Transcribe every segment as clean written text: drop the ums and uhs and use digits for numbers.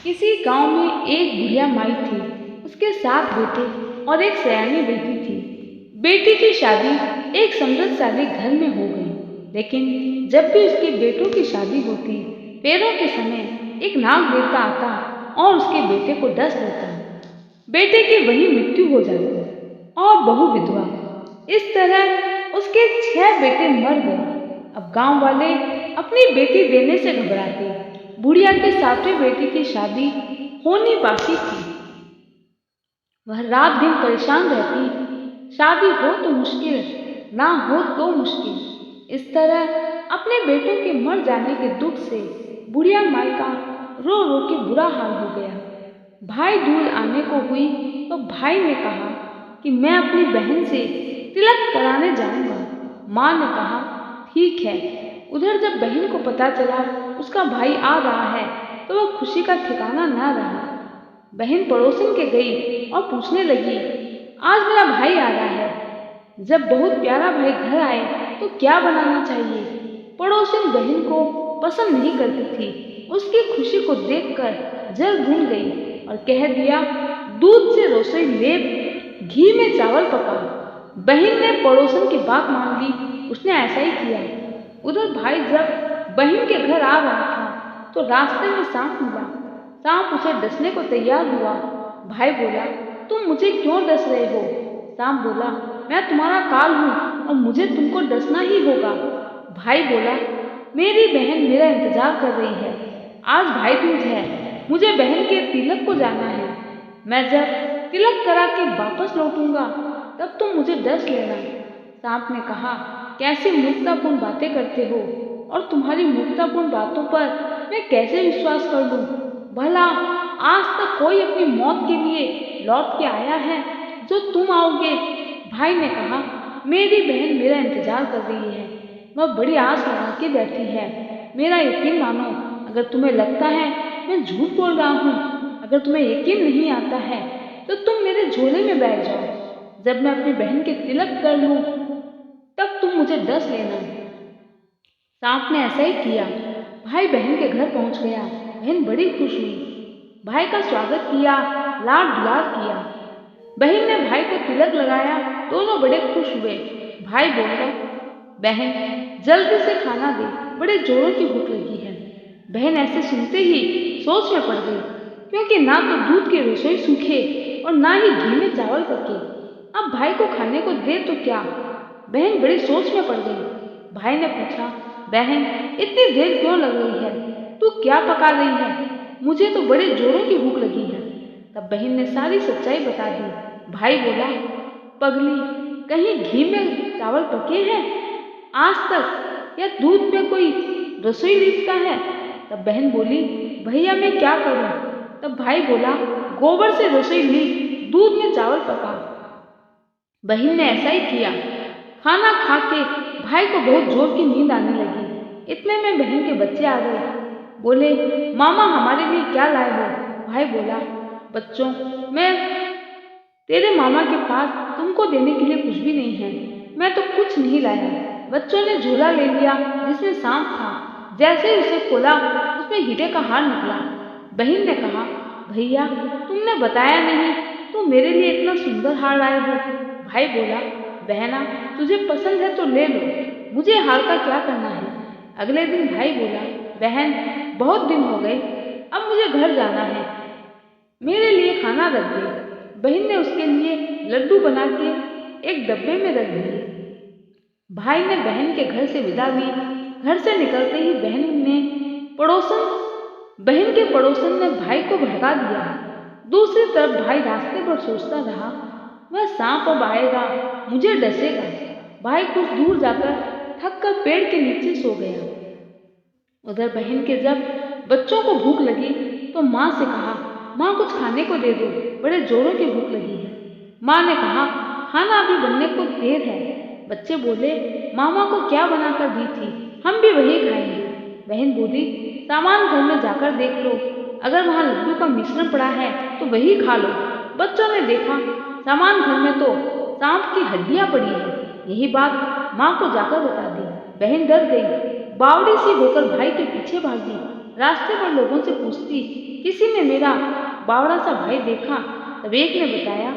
किसी गांव में एक बुढ़िया माई थी। उसके 7 बेटे और एक सयानी बेटी थी। बेटी की शादी एक समृद्धशाली घर में हो गई, लेकिन जब भी उसके बेटों की शादी होती, पैरों के समय एक नाग देवता आता और उसके बेटे को डस देता। बेटे की वही मृत्यु हो जाती और बहू विधवा। इस तरह उसके 6 बेटे मर गए। अब गांव वाले अपनी बेटी देने से घबराते। बुढ़िया के 7वें बेटे की शादी होनी बाकी थी। वह रात दिन परेशान रहती। शादी हो तो मुश्किल, ना हो तो मुश्किल। इस तरह अपने बेटों के मर जाने के दुख से बुढ़िया माई का रो रो के बुरा हाल हो गया। भाई दूज आने को हुई तो भाई ने कहा कि मैं अपनी बहन से तिलक कराने जाऊंगा। माँ ने कहा ठीक है। उधर जब बहन को पता चला उसका भाई आ रहा है तो वह खुशी का ठिकाना न रहा। बहन पड़ोसन के गई और पूछने लगी, आज मेरा भाई आ रहा है। जब बहुत प्यारा भाई घर आए तो क्या बनाना चाहिए? पड़ोसन बहन को पसंद नहीं करती थी। उसकी खुशी को देखकर जल भून गई और कह दिया, दूध से रसोई लेप, घी में चावल पका। बहन ने पड़ोसन की बात मान ली। उसने ऐसा ही किया। उधर भाई जब बहन के घर आ रहा था तो रास्ते में सांप मिला। सांप उसे डसने को तैयार हुआ। भाई बोला, तुम मुझे क्यों डस रहे हो? सांप बोला, मैं तुम्हारा काल हूँ और मुझे तुमको डसना ही होगा। भाई बोला, मेरी बहन मेरा इंतजार कर रही है। आज भाई दूज है, मुझे बहन के तिलक को जाना है। मैं जब तिलक करा के वापस लौटूंगा तब तुम मुझे डस लेना। सांप ने कहा, कैसी मूर्खतापूर्ण बातें करते हो, और तुम्हारी मूर्खतापूर्ण बातों पर मैं कैसे विश्वास कर लूं? भला आज तक कोई अपनी मौत के लिए लौट के आया है जो तुम आओगे? भाई ने कहा, मेरी बहन मेरा इंतजार कर रही है। वह बड़ी आस लगा के बैठी है। मेरा यकीन मानो। अगर तुम्हें लगता है मैं झूठ बोल रहा हूँ, अगर तुम्हें यकीन नहीं आता है तो तुम मेरे झोले में बैठ जाओ। जब मैं अपनी बहन के तिलक कर लूँ तब तुम मुझे डस लेना। सांप ने ऐसा ही किया। भाई बहन के घर पहुंच गया। बहन बड़ी खुश हुई। भाई का स्वागत किया, लाड दुलार किया। बहन ने भाई को तिलक लगाया। दोनों बड़े खुश हुए। भाई बोला, बहन जल्दी से खाना दे, बड़े जोरों की भूख लगी है। बहन ऐसे सुनते ही सोच में पड़ गई, क्योंकि ना तो दूध की रसोई सूखे और ना ही घी में चावल पके। अब भाई को खाने को दे तो क्या? बहन बड़ी सोच में पड़ गई। भाई ने पूछा, बहन इतनी देर क्यों लग रही है? तू क्या पका रही है? मुझे तो बड़े जोरों की भूख लगी है। तब बहन ने सारी सच्चाई बता दी। भाई बोला, पगली, कहीं घी में चावल पके हैं आज तक, या दूध में कोई रसोई लिपटा है? तब बहन बोली, भैया मैं क्या करूं? तब भाई बोला, गोबर से रसोई लीप, दूध में चावल पका। बहन ने ऐसा ही किया। खाना खा के भाई को बहुत जोर की नींद आने लगी। इतने में बहन के बच्चे आ गए। बोले, मामा हमारे लिए क्या लाए हो? भाई बोला, बच्चों, मैं तेरे मामा के पास तुमको देने के लिए कुछ भी नहीं है। मैं तो कुछ नहीं लाया। बच्चों ने झोला ले लिया जिसमें सांप था। जैसे ही उसे खोला उसमें हीरे का हार निकला। बहन ने कहा, भैया तुमने बताया नहीं, तुम मेरे लिए इतना सुंदर हार लाए हो। भाई बोला, बहना तुझे पसंद है तो ले लो, मुझे हार का क्या करना है? अगले दिन भाई बोला, बहन बहुत दिन हो गए, अब मुझे घर जाना है, मेरे लिए खाना रख दे। बहन ने उसके लिए लड्डू बना के एक डब्बे में रख दिए। भाई ने बहन के घर से विदा ली। घर से निकलते ही बहन के पड़ोसन ने भाई को भगा दिया। दूसरी तरफ भाई रास्ते पर सोचता रहा, वह सांप अब आएगा, मुझे डसेगा। भाई कुछ दूर जाकर थक कर पेड़ के नीचे सो गया। उधर बहन के जब बच्चों को भूख लगी तो माँ से कहा, माँ कुछ खाने को दे दो, बड़े जोरों की भूख लगी है। माँ ने कहा, खाना अभी बनने को देर है। बच्चे बोले, मामा को क्या बनाकर दी थी, हम भी वही खाएंगे। बहन बोली, सामान घर में जाकर देख लो, अगर वहाँ लड्डू का मिश्रण पड़ा है तो वही खा लो। बच्चों ने देखा, सामान घर में तो सांप की हड्डियाँ पड़ी है। यही बात माँ को जाकर बता दी। बहन डर गई, बावड़ी सी होकर भाई के पीछे भागी। रास्ते पर लोगों से पूछती, किसी ने मेरा बावड़ा सा भाई देखा। तब एक ने बताया,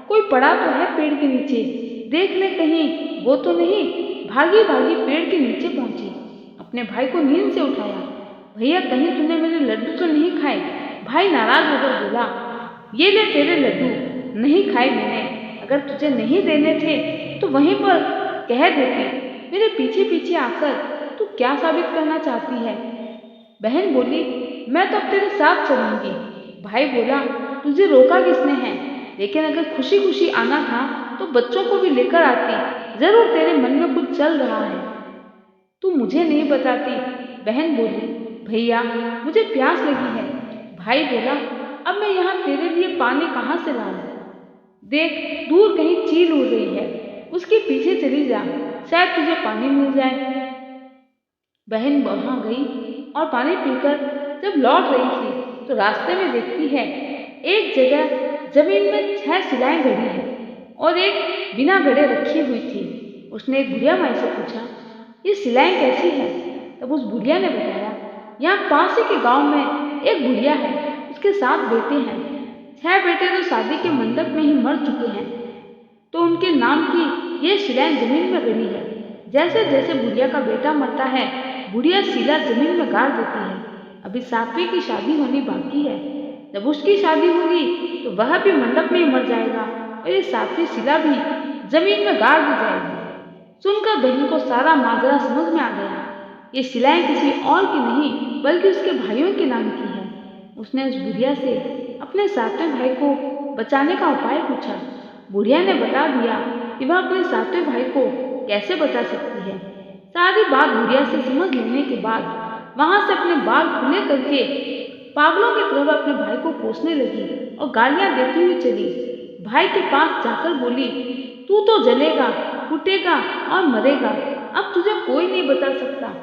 कोई पड़ा तो है पेड़ के नीचे, देख ले कहीं वो तो नहीं। भागी भागी पेड़ के नीचे पहुंची, अपने भाई को नींद से उठाया। भैया कहीं तूने मेरे लड्डू तो नहीं खाए? भाई नाराज होकर बोला, ये ले तेरे लड्डू, नहीं खाए मैंने। अगर तुझे नहीं देने थे तो वहीं पर कह देती। मेरे पीछे पीछे आकर तू क्या साबित करना चाहती है? बहन बोली, मैं तो अब तेरे साथ चलूंगी। भाई बोला, तुझे रोका किसने है? लेकिन अगर खुशी खुशी आना था तो बच्चों को भी लेकर आती। जरूर तेरे मन में कुछ चल रहा है, तू मुझे नहीं बताती। बहन बोली, भैया मुझे प्यास लगी है। भाई बोला, अब मैं यहाँ तेरे लिए पानी कहाँ से लाऊं? देख दूर कहीं चील उड़ रही है, उसके पीछे चली जा, शायद तुझे पानी मिल जाए। बहन वहां गई और पानी पीकर जब लौट रही थी तो रास्ते में देखती है एक जगह जमीन में 6 सिलाएं गड़ी है और एक बिना गड़े रखी हुई थी। उसने एक बुढ़िया माई से पूछा, ये सिलाएं कैसी है? तब उस बुढ़िया ने बताया, यहाँ पास ही के गांव में एक बुढ़िया है, उसके 7 बेटे हैं। 6 बेटे तो शादी के मंडप में ही मर चुके हैं, तो उनके नाम की ये सिलाएं जमीन में गड़ी है। जैसे जैसे बुढ़िया का बेटा मरता है, बुढ़िया सिला जमीन में गाड़ देती है। अभी 7वीं की शादी होनी बाकी है। जब उसकी शादी होगी तो वह भी मंडप में ही मर जाएगा और ये 7वीं सिला भी जमीन में गाड़ दी जाएगी। सुनकर बहन को सारा माजरा समझ में आ गया। ये सिलाएं किसी और की नहीं बल्कि उसके भाइयों के नाम की है। उसने उस बुढ़िया से अपने 7वें भाई को बचाने का उपाय पूछा। बुढ़िया ने बता दिया कि वह अपने 7वें भाई को कैसे बचा सकती है। सारी बात बुढ़िया से समझ लेने के बाद वहां से अपने बाल खुले करके पागलों की तरह अपने भाई को कोसने लगी और गालियां देती हुई चली। भाई के पास जाकर बोली, तू तो जलेगा, फूटेगा और मरेगा, अब तुझे कोई नहीं बचा सकता।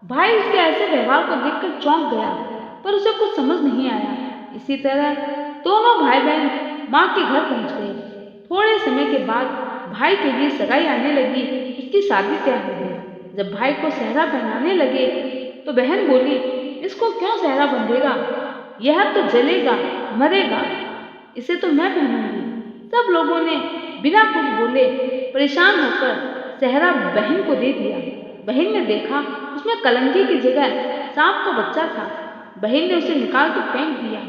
भाई उसके ऐसे व्यवहार को देखकर चौंक गया, पर उसे कुछ समझ नहीं आया। इसी तरह दोनों भाई बहन माँ के घर पहुंच गए। थोड़े समय के बाद भाई के लिए सगाई आने लगी, उसकी शादी तय हो गई। जब भाई को सेहरा पहनाने लगे तो बहन बोली, इसको क्यों सेहरा बंधेगा? यह तो जलेगा, मरेगा, इसे तो मैं पहनूंगी। सब लोगों ने बिना कुछ बोले परेशान होकर सेहरा बहन को दे दिया। बहन ने देखा उसमें कलंकी की जगह सांप का बच्चा था। बहन ने उसे निकाल कर फेंक दिया।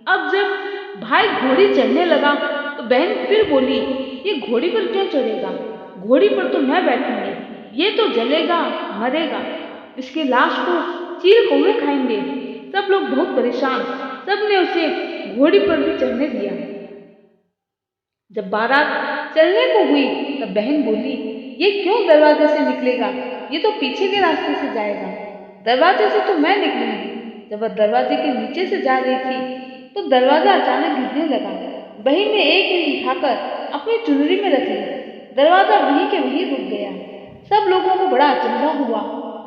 अब जब भाई घोड़ी चढ़ने लगा तो बहन फिर बोली, ये घोड़ी पर क्यों चढ़ेगा? घोड़ी पर तो मैं बैठूंगी, ये तो जलेगा, मरेगा, इसकी लाश को चील कौवे खाएंगे। सब लोग बहुत परेशान, सबने उसे घोड़ी पर भी चढ़ने दिया। जब बारात चलने को हुई तब बहन बोली, ये क्यों दरवाजे से निकलेगा? ये तो पीछे के रास्ते से जाएगा। दरवाजे से तो मैं निकलूंगी। जब वह दरवाजे के नीचे से जा रही थी तो दरवाजा अचानक गिरने लगा। बहन ने एक ईंट उठाकर अपनी चुनरी में रख ली। दरवाजा वहीं के वहीं रुक गया। सब लोगों को बड़ा अचंभा हुआ।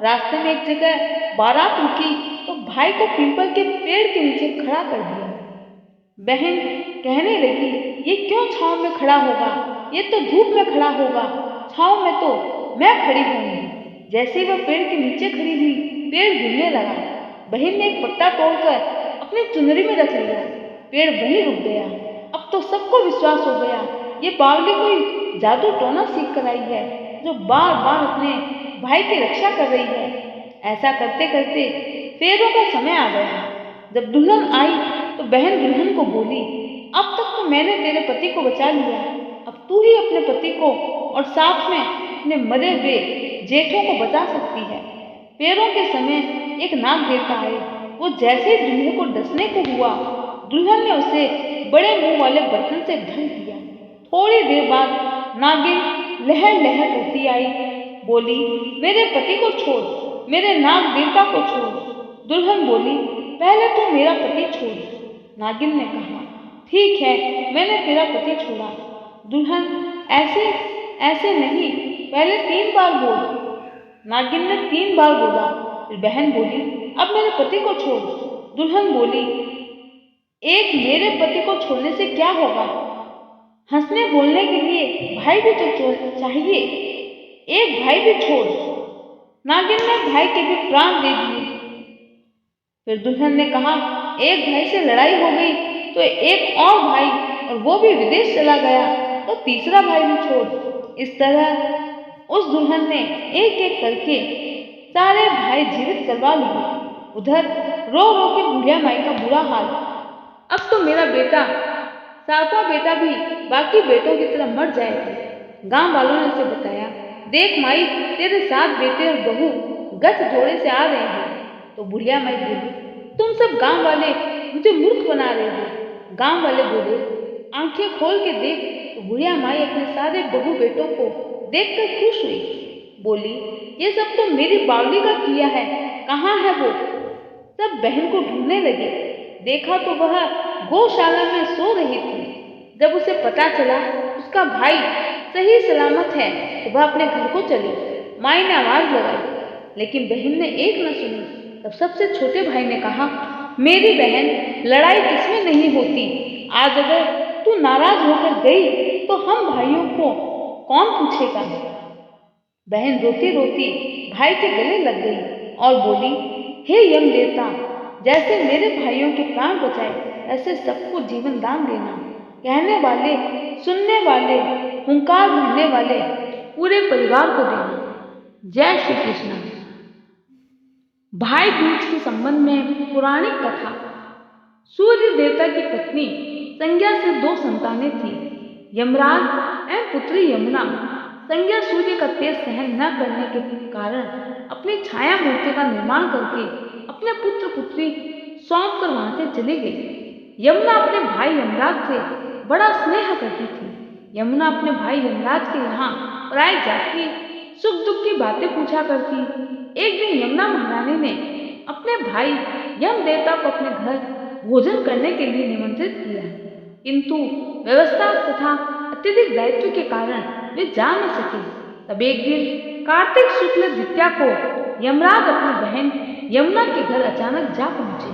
रास्ते में एक जगह बारात रुकी तो भाई को पीपल के पेड़ के नीचे खड़ा कर दिया। बहन कहने लगी, ये क्यों छांव में खड़ा होगा? ये तो धूप में खड़ा होगा, छांव में तो मैं खड़ी होंगी। जैसे वह पेड़ के नीचे खड़ी हुई, पेड़ गिरने लगा। बहन ने एक पत्ता तोड़कर अपनी चुनरी में रख लिया। पेड़ वहीं रुक गया। अब तो सबको विश्वास हो गया, ये बावली कोई जादू टोना सीख कर आई है, जो बार बार अपने भाई की रक्षा कर रही है। ऐसा करते करते फेरों का समय आ गया। जब दुल्हन आई तो बहन दुल्हन को बोली, अब तक तो मैंने तेरे पति को बचा लिया, अब तू ही अपने पति को और साथ में अपने मरे हुए जेठों को बचा सकती है। फेरों के समय एक नाग देवता आए। वो जैसे ही दुल्हन को डसने को हुआ, दुल्हन ने उसे बड़े मुंह वाले बर्तन से ढक दिया। थोड़ी देर बाद नागिन लहर लहर करती आई, बोली, मेरे पति को छोड़, मेरे नाग देवता को छोड़। दुल्हन बोली, पहले तू मेरा पति छोड़। नागिन ने कहा, ठीक है, मैंने तेरा पति छोड़ा। दुल्हन, ऐसे ऐसे नहीं, पहले 3 बार बोल। नागिन ने 3 बार बोला। फिर बहन बोली, अब मेरे पति को छोड़। दुल्हन बोली, एक मेरे पति को छोड़ने से क्या होगा? हंसने बोलने के लिए भाई भी तो चाहिए, एक भाई भी छोड़। नागिन ने भाई के भी प्राण दे दिए। फिर दुल्हन ने कहा, एक भाई से लड़ाई हो गई तो एक और भाई, और वो भी विदेश चला गया तो तीसरा भाई भी छोड़। इस तरह उस दुल्हन ने एक एक करके सारे भाई जीवित करवा लिए। उधर रो रो के बुढ़िया माई का बुरा हाल। अब तो मेरा बेटा, सातवां बेटा भी बाकी बेटों की तरह मर जाएगा। गांव वालों ने उसे बताया, देख माई, तेरे 7 बेटे और बहू गठ जोड़े से आ रहे हैं। तो बुढ़िया माई बोली, तुम सब गांव वाले मुझे मूर्ख बना रहे हो। गांव वाले बोले, आंखें खोल के देख। तो बुढ़िया माई अपने सारे बहू बेटों को देखकर खुश हुई। बोली, ये सब तो मेरी बावली का किया है, कहाँ है वो? सब बहन को ढूंढने लगे। देखा तो वह गौशाला में सो रही थी। जब उसे पता चला उसका भाई सही सलामत है तो वह अपने घर को चली। माई ने आवाज लगाई, लेकिन बहन ने एक न सुनी। तब सबसे छोटे भाई ने कहा, मेरी बहन, लड़ाई किसमें नहीं होती। आज अगर तू नाराज होकर गई तो हम भाइयों को कौन पूछेगा? बहन रोती रोती भाई के गले लग गई और बोली, हे यम देवता, जैसे मेरे भाइयों के प्राण बचाए ऐसे सबको जीवन दान देना। कहने वाले, सुनने वाले, हुंकार भरने वाले पूरे परिवार को देना। जय श्री कृष्ण। भाई दूज के संबंध में पौराणिक कथा। सूर्य देवता की पत्नी संज्ञा से 2 संतानें थी, यमराज एवं पुत्री यमुना। संज्ञा सूर्य का तेज सहन न करने के कारण अपनी छाया मूर्ति का निर्माण करके अपने पुत्र पुत्री सौंप कर वहां से चली गई। यमुना अपने भाई यमराज से बड़ा स्नेह करती थी। यमुना अपने भाई यमराज के यहाँ प्राय जाती, सुख दुख की बातें पूछा करती। एक दिन यमुना महारानी ने अपने भाई यम देवता को अपने घर भोजन करने के लिए निमंत्रित किया, किंतु व्यवस्था तथा अत्यधिक दायित्व के कारण वे जा न सके। तब एक दिन कार्तिक शुक्ल द्वितीया को यमराज अपनी बहन यमुना के घर अचानक जा पहुंचे।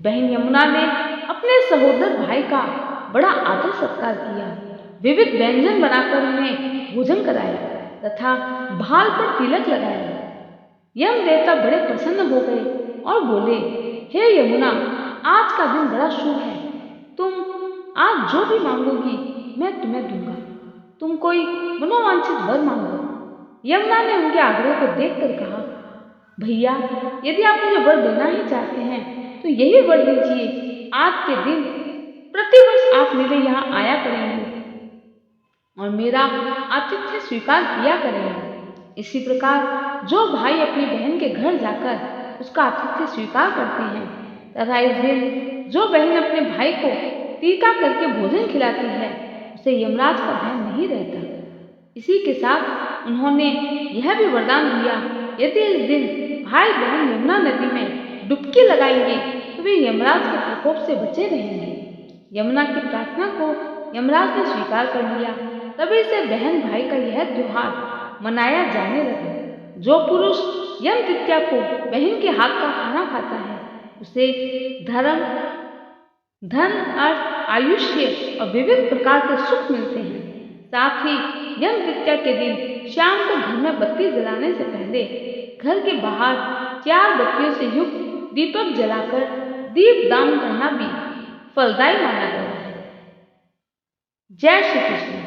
बहन यमुना ने अपने सहोदर भाई का बड़ा आदर सत्कार किया, विविध व्यंजन बनाकर उन्हें भोजन कराया तथा भाल पर तिलक लगाया। यम देवता बड़े प्रसन्न हो गए और बोले, हे यमुना, आज का दिन बड़ा शुभ है। तुम आज जो भी मांगोगी मैं तुम्हें दूंगा। तुम कोई मनोवांछित वर मांगो। यमुना ने उनके आग्रह को देखकर कहा, भैया, यदि आप मुझे वर देना ही चाहते हैं तो यही वर दीजिए। आज के दिन प्रतिवर्ष आप मेरे यहाँ आया करेंगे और मेरा आतिथ्य स्वीकार किया करेंगे। इसी प्रकार जो भाई अपनी बहन के घर जाकर उसका आतिथ्य स्वीकार करते हैं तथा इस दिन जो बहन अपने भाई को टीका करके भोजन खिलाती है उसे यमराज का भय नहीं रहता। इसी के साथ उन्होंने यह भी वरदान दिया, यदि इस दिन भाई बहन यमुना नदी में डुबकी लगाएंगे तो वे यमराज के प्रकोप से बचे रहेंगे। यमुना की प्रार्थना को यमराज ने स्वीकार कर लिया। तभी से बहन भाई का यह त्योहार मनाया जाने लगा। जो पुरुष यम तृतीया को बहन के हाथ का खाना खाता है उसे धर्म, धन, अर्थ, आयुष्य और विविध प्रकार के सुख मिलते हैं। साथ ही यम तृतीया के दिन शाम को घर में बत्ती जलाने से पहले घर के बाहर 4 बत्तियों से युक्त दीपक जलाकर दीपदान करना भी फलदायी माना गया है। जय श्री कृष्ण।